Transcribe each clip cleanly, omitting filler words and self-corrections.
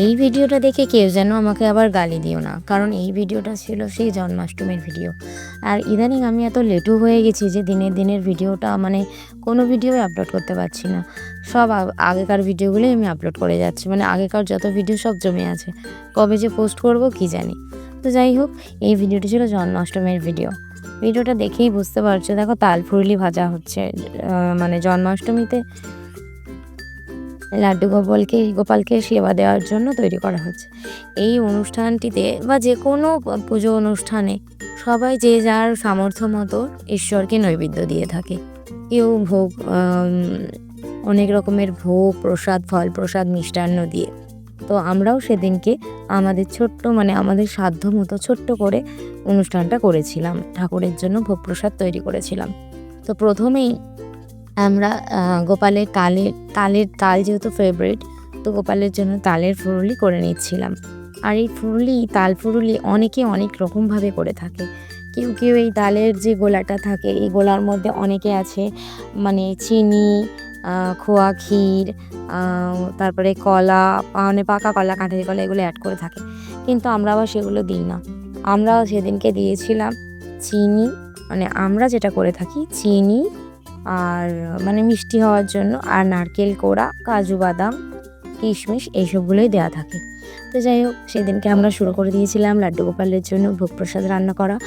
এই ভিডিওটা দেখে কেউ যেন আমাকে আবার গালি দিও না, কারণ এই ভিডিওটা ছিল সেই জন্মাষ্টমীর ভিডিও। আর ইদানিং আমি এত লেটু হয়ে গেছি যে দিনের দিনের ভিডিওটা মানে কোনো ভিডিওই আপলোড করতে পারছি না। সব আগেকার ভিডিওগুলোই আমি আপলোড করে যাচ্ছি, মানে আগেকার যত ভিডিও সব জমে আছে, কবে যে পোস্ট করব কি জানি। তো যাই হোক, এই ভিডিওটি ছিল জন্মাষ্টমীর ভিডিও। ভিডিওটা দেখেই বুঝতে পারছো, দেখো তালফুরুলি ভাজা হচ্ছে। মানে জন্মাষ্টমীতে লাড্ডু গোপালকে সেবা দেওয়ার জন্য তৈরি করা হচ্ছে। এই অনুষ্ঠানটিতে বা যে কোনো পুজো অনুষ্ঠানে সবাই যে যার সামর্থ্য মতো ঈশ্বরকে নৈবেদ্য দিয়ে থাকে। কেউ ভোগ, অনেক রকমের ভোগ প্রসাদ, ফল প্রসাদ, মিষ্টান্ন দিয়ে। তো আমরাও সেদিনকে আমাদের ছোট্ট মানে আমাদের সাধ্য মতো ছোট্ট করে অনুষ্ঠানটা করেছিলাম, ঠাকুরের জন্য ভোগ প্রসাদ তৈরি করেছিলাম। তো প্রথমেই আমরা গোপালের তাল যেহেতু ফেভারিট, তো গোপালের জন্য তালের ফুরুলি করে নিচ্ছিলাম। আর এই তাল ফুরুলি অনেকে অনেক রকমভাবে করে থাকে। কেউ এই তালের যে গোলাটা থাকে, এই গোলার মধ্যে অনেকে আছে মানে চিনি, খোয়া ক্ষীর, তারপরে কলা, মানে পাকা কলা, কাঁঠালি কলা, এগুলো অ্যাড করে থাকে। কিন্তু আমরা আবার সেগুলো দিই না। আমরা সেদিনকে দিয়েছিলাম চিনি, মানে আমরা যেটা করে থাকি চিনি আর মানে মিষ্টি হওয়ার জন্য, আর নারকেল কোড়া, কাজু বাদাম, কিশমিশ এইসবগুলোই দেওয়া থাকে। তো যাই হোক, সেদিনকে আমরা শুরু করে দিয়েছিলাম লাড্ডু গোপালের জন্য ভোগ প্রসাদ রান্না করা।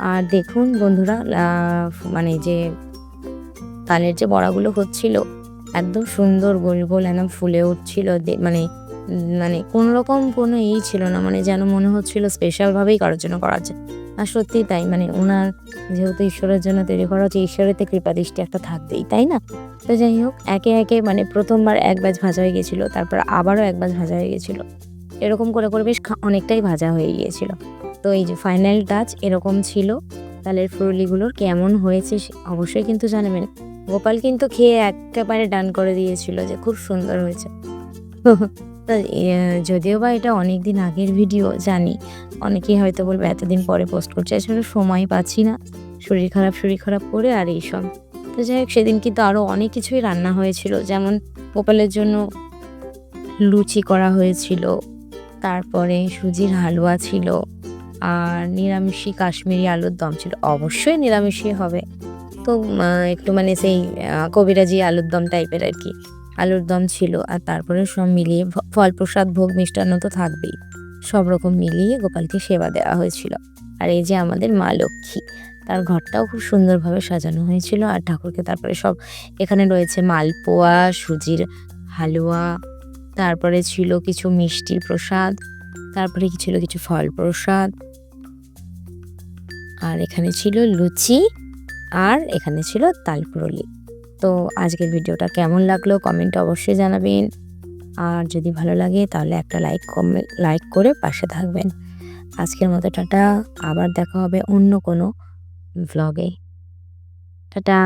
আর দেখুন বন্ধুরা, মানে যে তালের যে বড়াগুলো হচ্ছিল একদম সুন্দর গোল গোল একদম ফুলে উঠছিল। মানে মানে কোনো রকম কোনো ছিল না, মানে যেন মনে হচ্ছিল স্পেশালভাবেই কারোর জন্য করা হচ্ছে। আর সত্যিই তাই, মানে ওনার যেহেতু ঈশ্বরের জন্য তৈরি করা হচ্ছে, ঈশ্বরের তো কৃপা দৃষ্টি একটা থাকবেই, তাই না? তো যাই হোক, একে একে মানে প্রথমবার এক ব্যাচ ভাজা হয়ে গেছিলো, তারপর আবারও এক ব্যাচ ভাজা হয়ে গেছিলো। এরকম করে করে বেশ অনেকটাই ভাজা হয়ে গিয়েছিল। তো এই যে ফাইনাল টাচ এরকম ছিল। তালের ফুরুলিগুলোর কেমন হয়েছে অবশ্যই কিন্তু জানাবেন। গোপাল কিন্তু খেয়ে একেবারে ডান করে দিয়েছিল যে খুব সুন্দর হয়েছে। যদিও বা এটা অনেক দিন আগের ভিডিও, জানি অনেকেই হয়তো বলবে এতদিন পরে পোস্ট করছে, আসলে সময় পাচ্ছি না, শরীর খারাপ করে আর এইসব। তো যাই হোক, সেদিন কিন্তু আরও অনেক কিছুই রান্না হয়েছিল, যেমন গোপালের জন্য লুচি করা হয়েছিল, তারপরে সুজির হালুয়া ছিল, আর নিরামিষি কাশ্মীরি আলুর দম ছিল। অবশ্যই নিরামিষই হবে, তো একটু মানে সেই কবিরাজি আলুর দম টাইপের আর কি, আলুর দম ছিল। আর তারপরে সব মিলিয়ে ফল প্রসাদ, ভোগ, মিষ্টান্ন তো থাকবেই। সব রকম মিলিয়ে গোপালকে সেবা দেওয়া হয়েছিল। আর এই যে আমাদের মা লক্ষ্মী, তার ঘরটাও খুব সুন্দরভাবে সাজানো হয়েছিল। আর ঠাকুরকে তারপরে সব এখানে রয়েছে মালপোয়া, সুজির হালুয়া, তারপরে ছিল কিছু মিষ্টির প্রসাদ, তারপরে ছিল কিছু ফল প্রসাদ, আর এখানে ছিল লুচি, আর এখানে ছিল তালপুরলি। তো আজকের ভিডিওটা কেমন লাগলো কমেন্টে অবশ্যই জানাবেন। আর যদি ভালো লাগে তাহলে একটা লাইক করে পাশে থাকবেন। আজকের মতো টাটা, আবার দেখা হবে অন্য কোনো ভ্লগে। টাটা।